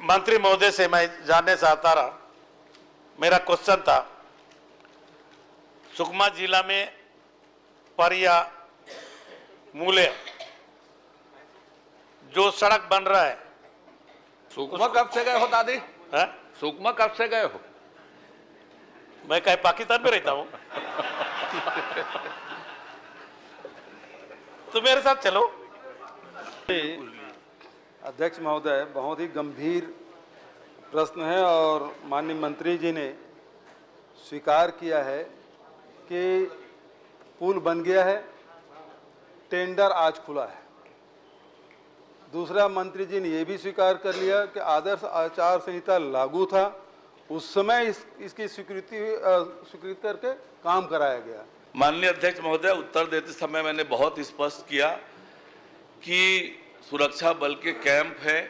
मंत्री महोदय से मैं जानना चाहता रहा, मेरा क्वेश्चन था, सुकमा जिला में परिया मूल्य जो सड़क बन रहा है, सुकमा कब से गए हो दादी? है? सुकमा कब से गए हो? मैं कहीं पाकिस्तान में रहता हूं तो मेरे साथ चलो। अध्यक्ष महोदय, बहुत ही गंभीर प्रश्न है और माननीय मंत्री जी ने स्वीकार किया है कि पुल बन गया है, टेंडर आज खुला है। दूसरा, मंत्री जी ने यह भी स्वीकार कर लिया कि आदर्श आचार संहिता लागू था, उस समय इसकी स्वीकृति करके काम कराया गया। माननीय अध्यक्ष महोदय, उत्तर देते समय मैंने बहुत स्पष्ट किया कि सुरक्षा बल के कैंप है,